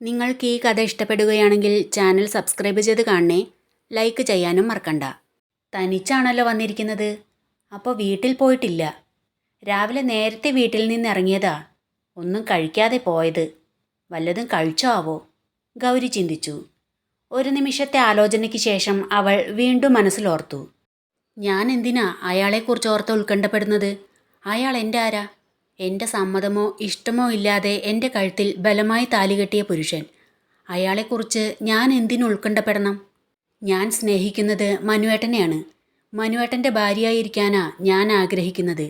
നിങ്ങൾക്ക് ഈ കഥ ഇഷ്ടപ്പെടുകയാണെങ്കിൽ ചാനൽ സബ്സ്ക്രൈബ് ചെയ്ത് കാണണേ. ലൈക്ക് ചെയ്യാനും മറക്കണ്ട. തനിച്ചാണല്ലോ വന്നിരിക്കുന്നത്. അപ്പോൾ വീട്ടിൽ പോയിട്ടില്ല. രാവിലെ നേരത്തെ വീട്ടിൽ നിന്ന് ഇറങ്ങിയതാ. ഒന്നും കഴിക്കാതെ പോയത്. വല്ലതും കഴിച്ചോ ആവോ? ഗൗരി ചിന്തിച്ചു. ഒരു നിമിഷത്തെ ആലോചനയ്ക്ക് ശേഷം അവൾ വീണ്ടും മനസ്സിലോർത്തു. ഞാൻ എന്തിനാ അയാളെക്കുറിച്ച് ഓർത്ത് ഉത്കണ്ഠപ്പെടുന്നത്? അയാൾ എൻ്റെ ആരാ? എൻ്റെ സമ്മതമോ ഇഷ്ടമോ ഇല്ലാതെ എൻ്റെ കഴുത്തിൽ ബലമായി താലി കെട്ടിയ പുരുഷൻ. അയാളെക്കുറിച്ച് ഞാൻ എന്തിനു ഉത്കണ്ഠപ്പെടണം? ഞാൻ സ്നേഹിക്കുന്നത് മനുവേട്ടനെയാണ്. മനുവേട്ടൻ്റെ ഭാര്യയായിരിക്കാനാ ഞാൻ ആഗ്രഹിക്കുന്നത്.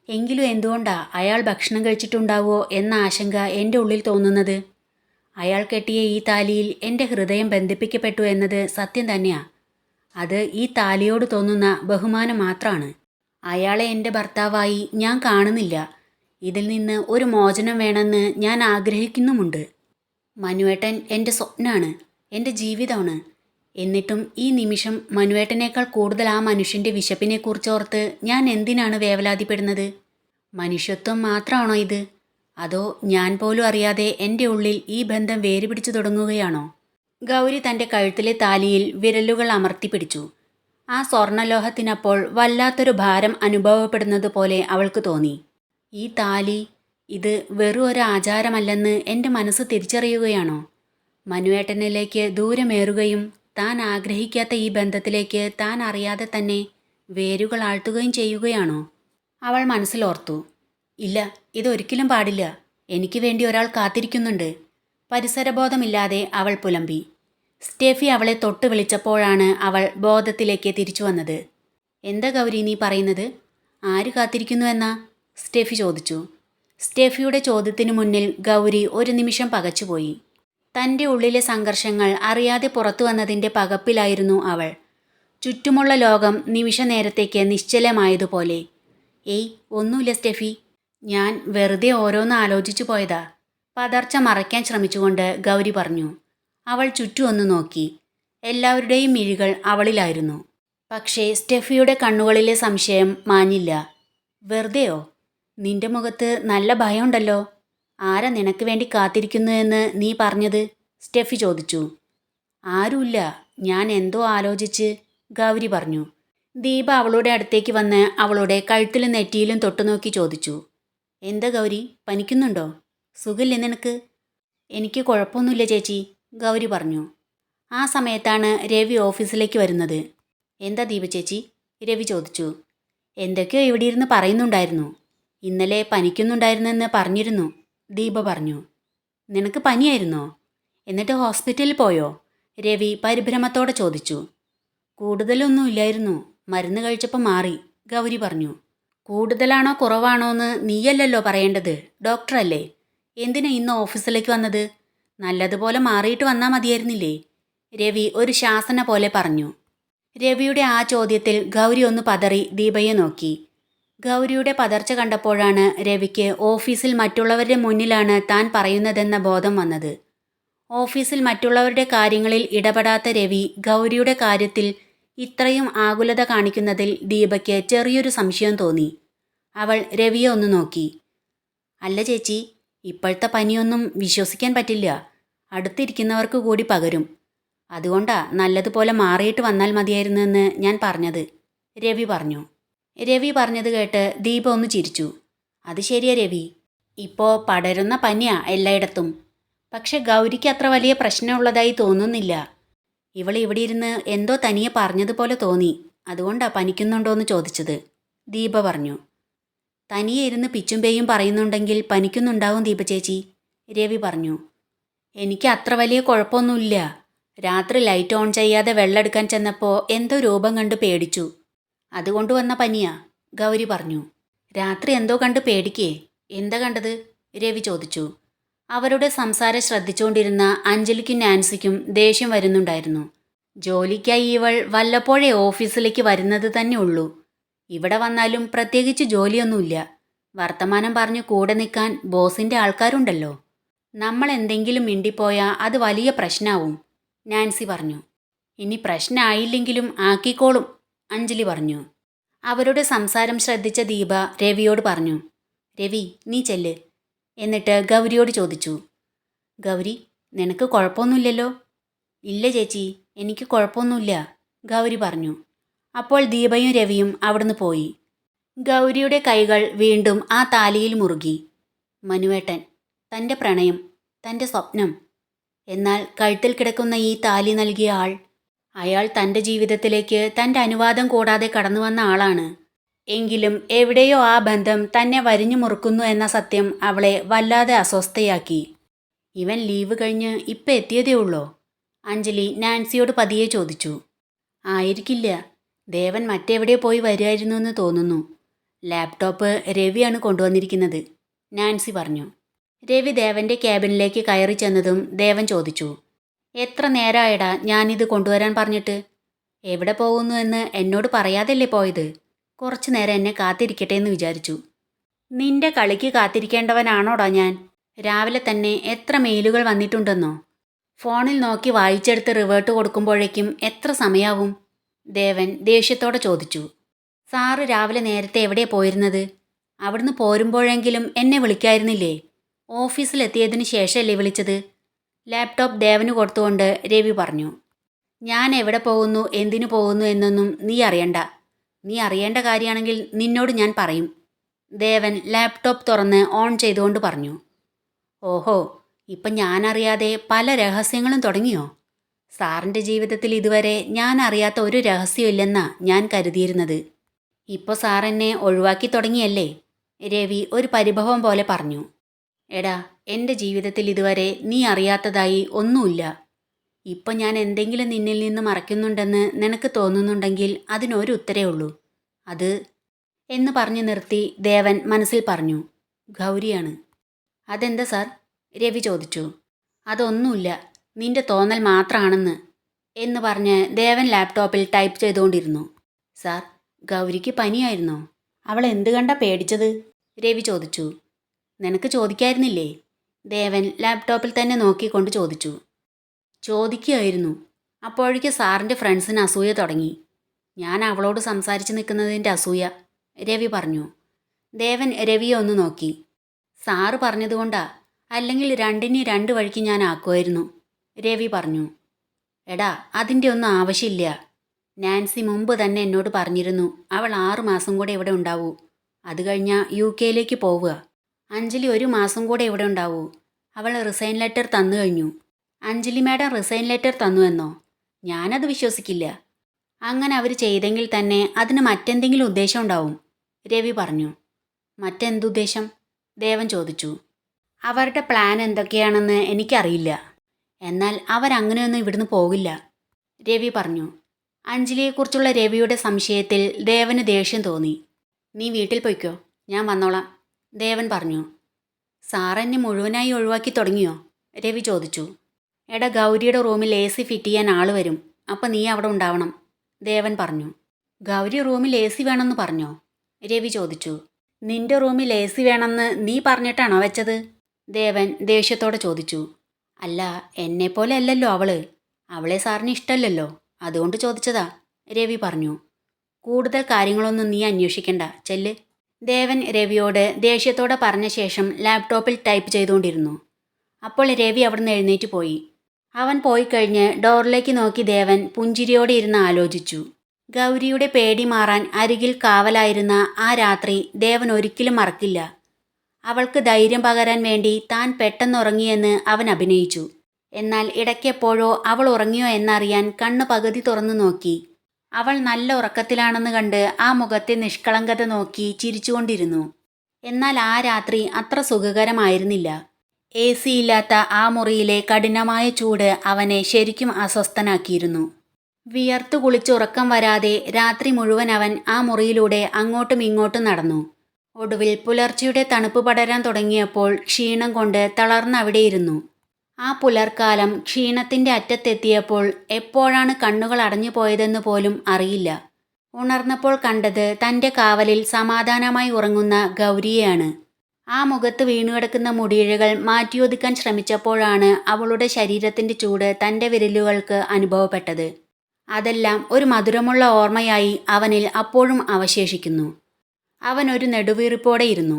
എങ്കിലും എന്തുകൊണ്ടാ അയാൾ ഭക്ഷണം കഴിച്ചിട്ടുണ്ടാവോ എന്ന ആശങ്ക എൻ്റെ ഉള്ളിൽ തോന്നുന്നത്? അയാൾ കെട്ടിയ ഈ താലിയിൽ എൻ്റെ ഹൃദയം ബന്ധിപ്പിക്കപ്പെട്ടു എന്നത് സത്യം തന്നെയാ. അത് ഈ താലിയോട് തോന്നുന്ന ബഹുമാനം മാത്രമാണ്. അയാളെ എൻ്റെ ഭർത്താവായി ഞാൻ കാണുന്നില്ല. ഇതിൽ നിന്ന് ഒരു മോചനം വേണമെന്ന് ഞാൻ ആഗ്രഹിക്കുന്നുമുണ്ട്. മനുവേട്ടൻ എൻ്റെ സ്വപ്നമാണ്, എൻ്റെ ജീവിതമാണ്. എന്നിട്ടും ഈ നിമിഷം മനുവേട്ടനേക്കാൾ കൂടുതൽ ആ മനുഷ്യൻ്റെ വിശപ്പിനെക്കുറിച്ചോർത്ത് ഞാൻ എന്തിനാണ് വേവലാതിപ്പെടുന്നത്? മനുഷ്യത്വം മാത്രമാണോ ഇത്? അതോ ഞാൻ പോലും അറിയാതെ എൻ്റെ ഉള്ളിൽ ഈ ബന്ധം വേരുപിടിച്ചു തുടങ്ങുകയാണോ? ഗൗരി തൻ്റെ കഴുത്തിലെ താലിയിൽ വിരലുകൾ അമർത്തി പിടിച്ചു. ആ സ്വർണ്ണലോഹത്തിനപ്പോൾ വല്ലാത്തൊരു ഭാരം അനുഭവപ്പെടുന്നത് പോലെ അവൾക്ക് തോന്നി. ഈ താലി, ഇത് വെറും ഒരു ആചാരമല്ലെന്ന് എൻ്റെ മനസ്സ് തിരിച്ചറിയുകയാണോ? മനുവേട്ടനിലേക്ക് ദൂരമേറുകയും താൻ ആഗ്രഹിക്കാത്ത ഈ ബന്ധത്തിലേക്ക് താൻ അറിയാതെ തന്നെ വേരുകൾ ആഴ്ത്തുകയും ചെയ്യുകയാണോ? അവൾ മനസ്സിലോർത്തു. ഇല്ല, ഇതൊരിക്കലും പാടില്ല. എനിക്ക് വേണ്ടി ഒരാൾ കാത്തിരിക്കുന്നുണ്ട്. പരിസരബോധമില്ലാതെ അവൾ പുലമ്പി. സ്റ്റെഫി അവളെ തൊട്ട് വിളിച്ചപ്പോഴാണ് അവൾ ബോധത്തിലേക്ക് തിരിച്ചു വന്നത്. എന്താ ഗൗരി നീ പറയുന്നത്? ആര് കാത്തിരിക്കുന്നു എന്നാ? സ്റ്റെഫി ചോദിച്ചു. സ്റ്റെഫിയുടെ ചോദ്യത്തിനു മുന്നിൽ ഗൗരി ഒരു നിമിഷം പകച്ചുപോയി. തൻ്റെ ഉള്ളിലെ സംഘർഷങ്ങൾ അറിയാതെ പുറത്തു വന്നതിൻ്റെ പകപ്പിലായിരുന്നു അവൾ. ചുറ്റുമുള്ള ലോകം നിമിഷ നേരത്തേക്ക് നിശ്ചലമായതുപോലെ. ഏയ്, ഒന്നുമില്ല സ്റ്റെഫി. ഞാൻ വെറുതെ ഓരോന്ന് ആലോചിച്ചു പോയതാ. പതർച്ച മറയ്ക്കാൻ ശ്രമിച്ചുകൊണ്ട് ഗൗരി പറഞ്ഞു. അവൾ ചുറ്റും ഒന്ന് നോക്കി. എല്ലാവരുടെയും മിഴികൾ അവളിലായിരുന്നു. പക്ഷേ സ്റ്റെഫിയുടെ കണ്ണുകളിലെ സംശയം മാഞ്ഞില്ല. വെറുതെയോ? നിന്റെ മുഖത്ത് നല്ല ഭയമുണ്ടല്ലോ. ആരാ നിനക്ക് വേണ്ടി കാത്തിരിക്കുന്നു എന്ന് നീ പറഞ്ഞത്? സ്റ്റെഫി ചോദിച്ചു. ആരുമില്ല, ഞാൻ എന്തോ ആലോചിച്ച്, ഗൗരി പറഞ്ഞു. ദീപ അവളുടെ അടുത്തേക്ക് വന്ന് അവളുടെ കഴുത്തിലും നെറ്റിയിലും തൊട്ടുനോക്കി ചോദിച്ചു. എന്താ ഗൗരി, പനിക്കുന്നുണ്ടോ? സുഖമില്ലേ നിനക്ക്? എനിക്ക് കുഴപ്പമൊന്നുമില്ല ചേച്ചി, ഗൗരി പറഞ്ഞു. ആ സമയത്താണ് രവി ഓഫീസിലേക്ക് വരുന്നത്. എന്താ ദീപ ചേച്ചി? രവി ചോദിച്ചു. എന്തൊക്കെയോ ഇവിടെ ഇരുന്ന് പറയുന്നുണ്ടായിരുന്നു. ഇന്നലെ പനിക്കുന്നുണ്ടായിരുന്നെന്ന് പറഞ്ഞിരുന്നു, ദീപ പറഞ്ഞു. നിനക്ക് പനിയായിരുന്നോ? എന്നിട്ട് ഹോസ്പിറ്റലിൽ പോയോ? രവി പരിഭ്രമത്തോടെ ചോദിച്ചു. കൂടുതലൊന്നുമില്ലായിരുന്നു, മരുന്ന് കഴിച്ചപ്പോൾ മാറി, ഗൗരി പറഞ്ഞു. കൂടുതലാണോ കുറവാണോ എന്ന് നീയല്ലല്ലോ പറയേണ്ടത്, ഡോക്ടറല്ലേ. എന്തിനാ ഇന്ന് ഓഫീസിലേക്ക് വന്നത്? നല്ലതുപോലെ മാറിയിട്ട് വന്നാൽ മതിയായിരുന്നില്ലേ? രവി ഒരു ശാസന പോലെ പറഞ്ഞു. രവിയുടെ ആ ചോദ്യത്തിൽ ഗൗരി ഒന്ന് പതറി ദീപയെ നോക്കി. ഗൗരിയുടെ പതർച്ച കണ്ടപ്പോഴാണ് രവിക്ക് ഓഫീസിൽ മറ്റുള്ളവരുടെ മുന്നിലാണ് താൻ പറയുന്നതെന്ന ബോധം വന്നത്. ഓഫീസിൽ മറ്റുള്ളവരുടെ കാര്യങ്ങളിൽ ഇടപെടാത്ത രവി ഗൗരിയുടെ കാര്യത്തിൽ ഇത്രയും ആകുലത കാണിക്കുന്നതിൽ ദീപയ്ക്ക് ചെറിയൊരു സംശയം തോന്നി. അവൾ രവിയെ ഒന്ന് നോക്കി. അല്ല ചേച്ചി, ഇപ്പോഴത്തെ പനിയൊന്നും വിശ്വസിക്കാൻ പറ്റില്ല. അടുത്തിരിക്കുന്നവർക്ക് കൂടി പകരും. അതുകൊണ്ടാ നല്ലതുപോലെ മാറിയിട്ട് വന്നാൽ മതിയായിരുന്നെന്ന് ഞാൻ പറഞ്ഞത്, രവി പറഞ്ഞു. രവി പറഞ്ഞത് കേട്ട് ദീപ ഒന്ന് ചിരിച്ചു. അത് ശരിയാ രവി, ഇപ്പോൾ പടരുന്ന പനിയാ എല്ലായിടത്തും. പക്ഷെ ഗൗരിക്ക് അത്ര വലിയ പ്രശ്നമുള്ളതായി തോന്നുന്നില്ല. ഇവൾ ഇവിടെ ഇരുന്ന് എന്തോ തനിയെ പറഞ്ഞതുപോലെ തോന്നി, അതുകൊണ്ടാ പനിക്കുന്നുണ്ടോയെന്ന് ചോദിച്ചത്, ദീപ പറഞ്ഞു. തനിയെ ഇരുന്ന് പിച്ചും പേയും പറയുന്നുണ്ടെങ്കിൽ പനിക്കുന്നുണ്ടാവും ദീപ ചേച്ചി, രവി പറഞ്ഞു. എനിക്ക് അത്ര വലിയ കുഴപ്പമൊന്നുമില്ല. രാത്രി ലൈറ്റ് ഓൺ ചെയ്യാതെ വെള്ളമെടുക്കാൻ ചെന്നപ്പോൾ എന്തോ രൂപം കണ്ട് പേടിച്ചു. അതുകൊണ്ട് വന്ന പനിയാ, ഗൗരി പറഞ്ഞു. രാത്രി എന്തോ കണ്ട് പേടിക്കേ? എന്താ കണ്ടത്? രവി ചോദിച്ചു. അവരുടെ സംസാരം ശ്രദ്ധിച്ചുകൊണ്ടിരുന്ന അഞ്ജലിക്കും നാൻസിക്കും ദേഷ്യം വരുന്നുണ്ടായിരുന്നു. ജോലിക്കായി ഇവൾ വല്ലപ്പോഴേ ഓഫീസിലേക്ക് വരുന്നത് തന്നെ ഉള്ളൂ. ഇവിടെ വന്നാലും പ്രത്യേകിച്ച് ജോലിയൊന്നുമില്ല. വർത്തമാനം പറഞ്ഞു കൂടെ നിൽക്കാൻ ബോസിൻ്റെ ആൾക്കാരുണ്ടല്ലോ. നമ്മൾ എന്തെങ്കിലും മിണ്ടിപ്പോയാൽ അത് വലിയ പ്രശ്നമാവും, നാൻസി പറഞ്ഞു. ഇനി പ്രശ്നമായില്ലെങ്കിലും ആക്കിക്കോളും, അഞ്ജലി പറഞ്ഞു. അവരുടെ സംസാരം ശ്രദ്ധിച്ച ദീപ രവിയോട് പറഞ്ഞു. രവി, നീ ചെല്ല്. എന്നിട്ട് ഗൗരിയോട് ചോദിച്ചു. ഗൗരി, നിനക്ക് കുഴപ്പമൊന്നുമില്ലല്ലോ? ഇല്ല ചേച്ചി, എനിക്ക് കുഴപ്പമൊന്നുമില്ല, ഗൗരി പറഞ്ഞു. അപ്പോൾ ദീപയും രവിയും അവിടുന്ന് പോയി. ഗൗരിയുടെ കൈകൾ വീണ്ടും ആ താലിയിൽ മുറുകി. മനുവേട്ടൻ, തൻ്റെ പ്രണയം, തൻ്റെ സ്വപ്നം. എന്നാൽ കഴുത്തിൽ കിടക്കുന്ന ഈ താലി നൽകിയ ആൾ, അയാൾ തൻ്റെ ജീവിതത്തിലേക്ക് തൻ്റെ അനുവാദം കൂടാതെ കടന്നു വന്ന ആളാണ്. എങ്കിലും എവിടെയോ ആ ബന്ധം തന്നെ വരിഞ്ഞു മുറുക്കുന്നു എന്ന സത്യം അവളെ വല്ലാതെ അസ്വസ്ഥയാക്കി. ഇവൻ ലീവ് കഴിഞ്ഞ് ഇപ്പം എത്തിയതേ ഉള്ളോ? അഞ്ജലി നാൻസിയോട് പതിയെ ചോദിച്ചു. ആയിരിക്കില്ല, ദേവൻ മറ്റെവിടെ പോയി വരുമായിരുന്നു എന്ന് തോന്നുന്നു. ലാപ്ടോപ്പ് രവിയാണ് കൊണ്ടുവന്നിരിക്കുന്നത്, നാൻസി പറഞ്ഞു. രവി ദേവൻ്റെ ക്യാബിനിലേക്ക് കയറി ചെന്നതും ദേവൻ ചോദിച്ചു, എത്ര നേരമായടാ ഞാനിത് കൊണ്ടുവരാൻ പറഞ്ഞിട്ട്? എവിടെ പോകുന്നു എന്ന് എന്നോട് പറയാതല്ലേ പോയത്? കുറച്ചു നേരം എന്നെ കാത്തിരിക്കട്ടെ എന്ന് വിചാരിച്ചു. നിന്റെ കളിക്ക് കാത്തിരിക്കേണ്ടവനാണോടാ ഞാൻ? രാവിലെ തന്നെ എത്ര മെയിലുകൾ വന്നിട്ടുണ്ടെന്നോ? ഫോണിൽ നോക്കി വായിച്ചെടുത്ത് റിവേർട്ട് കൊടുക്കുമ്പോഴേക്കും എത്ര സമയാവും? ദേവൻ ദേഷ്യത്തോടെ ചോദിച്ചു. സാറ് രാവിലെ നേരത്തെ എവിടെ പോയിരുന്നത്? അവിടുന്ന് പോരുമ്പോഴെങ്കിലും എന്നെ വിളിക്കായിരുന്നില്ലേ? ഓഫീസിലെത്തിയതിന് ശേഷമല്ലേ വിളിച്ചത്? ലാപ്ടോപ്പ് ദേവന് കൊടുത്തുകൊണ്ട് രവി പറഞ്ഞു. ഞാൻ എവിടെ പോകുന്നു, എന്തിനു പോകുന്നു എന്നൊന്നും നീ അറിയണ്ട. നീ അറിയേണ്ട കാര്യമാണെങ്കിൽ നിന്നോട് ഞാൻ പറയും, ദേവൻ ലാപ്ടോപ്പ് തുറന്ന് ഓൺ ചെയ്തുകൊണ്ട് പറഞ്ഞു. ഓഹോ, ഇപ്പം ഞാനറിയാതെ പല രഹസ്യങ്ങളും തുടങ്ങിയോ? സാറിൻ്റെ ജീവിതത്തിൽ ഇതുവരെ ഞാൻ അറിയാത്ത ഒരു രഹസ്യമില്ലെന്നാ ഞാൻ കരുതിയിരുന്നത്. ഇപ്പോൾ സാറെന്നെ ഒഴിവാക്കി തുടങ്ങിയല്ലേ? രവി ഒരു പരിഭവം പോലെ പറഞ്ഞു. എടാ, എൻ്റെ ജീവിതത്തിൽ ഇതുവരെ നീ അറിയാത്തതായി ഒന്നുമില്ല. ഇപ്പം ഞാൻ എന്തെങ്കിലും നിന്നിൽ നിന്ന് മറയ്ക്കുന്നുണ്ടെന്ന് നിനക്ക് തോന്നുന്നുണ്ടെങ്കിൽ അതിനൊരു ഉത്തരേ ഉള്ളൂ. അത് എന്ന് പറഞ്ഞു നിർത്തി ദേവൻ മനസ്സിൽ പറഞ്ഞു, ഗൗരിയാണ്. അതെന്താ സാർ? രവി ചോദിച്ചു. അതൊന്നുമില്ല, നിന്റെ തോന്നൽ മാത്രമാണെന്ന് എന്ന് പറഞ്ഞ് ദേവൻ ലാപ്ടോപ്പിൽ ടൈപ്പ് ചെയ്തുകൊണ്ടിരുന്നു. സാർ, ഗൗരിക്ക് പനിയായിരുന്നോ? അവൾ എന്ത് കണ്ടാ പേടിച്ചത്? രവി ചോദിച്ചു. നിനക്ക് ചോദിക്കായിരുന്നില്ലേ? ദേവൻ ലാപ്ടോപ്പിൽ തന്നെ നോക്കിക്കൊണ്ട് ചോദിച്ചു. ചോദിക്കുകയായിരുന്നു. അപ്പോഴേക്ക് സാറിൻ്റെ ഫ്രണ്ട്സിന് അസൂയ തുടങ്ങി. ഞാൻ അവളോട് സംസാരിച്ച് നിൽക്കുന്നതിൻ്റെ അസൂയ, രവി പറഞ്ഞു. ദേവൻ രവിയെ ഒന്ന് നോക്കി. സാറ് പറഞ്ഞതുകൊണ്ടാ, അല്ലെങ്കിൽ രണ്ടിനെ രണ്ട് വഴിക്ക് ഞാൻ ആക്കുമായിരുന്നു, രവി പറഞ്ഞു. എടാ, അതിൻ്റെ ഒന്നും ആവശ്യമില്ല. നാൻസി മുമ്പ് തന്നെ എന്നോട് പറഞ്ഞിരുന്നു അവൾ 6 മാസം കൂടെ ഇവിടെ ഉണ്ടാവൂ. അത് കഴിഞ്ഞാൽ UK പോവുക. അഞ്ജലി 1 മാസം കൂടെ ഇവിടെ ഉണ്ടാവൂ. അവൾ റിസൈൻ ലെറ്റർ തന്നു കഴിഞ്ഞു. അഞ്ജലി മാഡം റിസൈൻ ലെറ്റർ തന്നുവെന്നോ? ഞാനത് വിശ്വസിക്കില്ല. അങ്ങനെ അവർ ചെയ്തെങ്കിൽ തന്നെ അതിന് മറ്റെന്തെങ്കിലും ഉദ്ദേശം ഉണ്ടാവും, രവി പറഞ്ഞു. മറ്റെന്തുദ്ദേശം? ദേവൻ ചോദിച്ചു. അവരുടെ പ്ലാൻ എന്തൊക്കെയാണെന്ന് എനിക്കറിയില്ല. എന്നാൽ അവരങ്ങനെയൊന്നും ഇവിടുന്ന് പോകില്ല, രവി പറഞ്ഞു. അഞ്ജലിയെക്കുറിച്ചുള്ള രവിയുടെ സംശയത്തിൽ ദേവന് ദേഷ്യം തോന്നി. നീ വീട്ടിൽ പോയിക്കോ, ഞാൻ വന്നോളാം, ദേവൻ പറഞ്ഞു. സാറെന്നെ മുഴുവനായി ഒഴിവാക്കി തുടങ്ങിയോ? രവി ചോദിച്ചു. എടാ, ഗൗരിയുടെ റൂമിൽ AC ഫിറ്റ് ചെയ്യാൻ ആൾ വരും, അപ്പം നീ അവിടെ ഉണ്ടാവണം, ദേവൻ പറഞ്ഞു. ഗൗരി റൂമിൽ AC വേണമെന്ന് പറഞ്ഞോ? രവി ചോദിച്ചു. നിന്റെ റൂമിൽ AC വേണമെന്ന് നീ പറഞ്ഞിട്ടാണോ വെച്ചത്? ദേവൻ ദേഷ്യത്തോടെ ചോദിച്ചു. അല്ല, എന്നെപ്പോലെ അല്ലല്ലോ അവളെ സാറിന് ഇഷ്ടമല്ലല്ലോ, അതുകൊണ്ട് ചോദിച്ചതാ, രവി പറഞ്ഞു. കൂടുതൽ കാര്യങ്ങളൊന്നും നീ അന്വേഷിക്കണ്ട, ചെല്ല്, ദേവൻ രവിയോട് ദേഷ്യത്തോടെ പറഞ്ഞ ശേഷം ലാപ്ടോപ്പിൽ ടൈപ്പ് ചെയ്തുകൊണ്ടിരുന്നു. അപ്പോൾ രവി അവിടുന്ന് എഴുന്നേറ്റ് പോയി. അവൻ പോയി കഴിഞ്ഞ് ഡോറിലേക്ക് നോക്കി ദേവൻ പുഞ്ചിരിയോടെ ഇരുന്ന് ആലോചിച്ചു. ഗൗരിയുടെ പേടി മാറാൻ അരികിൽ കാവലായിരുന്ന ആ രാത്രി ദേവൻ ഒരിക്കലും മറക്കില്ല. അവൾക്ക് ധൈര്യം പകരാൻ വേണ്ടി താൻ പെട്ടെന്നുറങ്ങിയെന്ന് അവൻ അഭിനയിച്ചു. എന്നാൽ ഇടയ്ക്കെപ്പോഴോ അവൾ ഉറങ്ങിയോ എന്നറിയാൻ കണ്ണ് പകുതി തുറന്നു നോക്കി. അവൾ നല്ല ഉറക്കത്തിലാണെന്ന് കണ്ട് ആ മുഖത്തെ നിഷ്കളങ്കത നോക്കി ചിരിച്ചുകൊണ്ടിരുന്നു. എന്നാൽ ആ രാത്രി അത്ര സുഖകരമായിരുന്നില്ല. AC ഇല്ലാത്ത ആ മുറിയിലെ കഠിനമായ ചൂട് അവനെ ശരിക്കും അസ്വസ്ഥനാക്കിയിരുന്നു. വിയർത്തു കുളിച്ചുറക്കം വരാതെ രാത്രി മുഴുവൻ അവൻ ആ മുറിയിലൂടെ അങ്ങോട്ടും ഇങ്ങോട്ടും നടന്നു. ഒടുവിൽ പുലർച്ചയുടെ തണുപ്പ് പടരാൻ തുടങ്ങിയപ്പോൾ ക്ഷീണം കൊണ്ട് തളർന്നവിടെയിരുന്നു. ആ പുലർക്കാലം ക്ഷീണത്തിൻ്റെ അറ്റത്തെത്തിയപ്പോൾ എപ്പോഴാണ് കണ്ണുകൾ അടഞ്ഞു പോയതെന്ന് പോലും അറിയില്ല. ഉണർന്നപ്പോൾ കണ്ടത് തൻ്റെ കാവലിൽ സമാധാനമായി ഉറങ്ങുന്ന ഗൗരിയെയാണ്. ആ മുഖത്ത് വീണുകിടക്കുന്ന മുടിയിഴകൾ മാറ്റിയൊതുക്കാൻ ശ്രമിച്ചപ്പോഴാണ് അവളുടെ ശരീരത്തിൻ്റെ ചൂട് തൻ്റെ വിരലുകൾക്ക് അനുഭവപ്പെട്ടത്. അതെല്ലാം ഒരു മധുരമുള്ള ഓർമ്മയായി അവനിൽ അപ്പോഴും അവശേഷിക്കുന്നു. അവൻ ഒരു നെടുവീർപ്പോടെ ഇരുന്നു.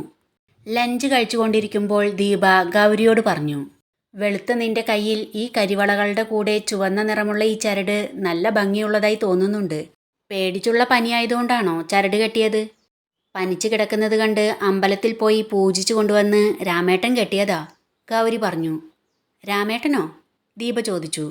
ലഞ്ച് കഴിച്ചുകൊണ്ടിരിക്കുമ്പോൾ ദീപ ഗൗരിയോട് പറഞ്ഞു. വെളുത്ത നിന്റെ കയ്യിൽ ഈ കരിവളകളുടെ കൂടെ ചുവന്ന നിറമുള്ള ഈ ചരട് നല്ല ഭംഗിയുള്ളതായി തോന്നുന്നുണ്ട്. പേടിച്ചുള്ള പനിയായതുകൊണ്ടാണോ ചരട് കെട്ടിയത്? പനിച്ചു കിടക്കുന്നത് കണ്ട് അമ്പലത്തിൽ പോയി പൂജിച്ചു കൊണ്ടുവന്ന് രാമേട്ടൻ കെട്ടിയതാ, ഗൗരി പറഞ്ഞു. രാമേട്ടനോ? ദീപ ചോദിച്ചു.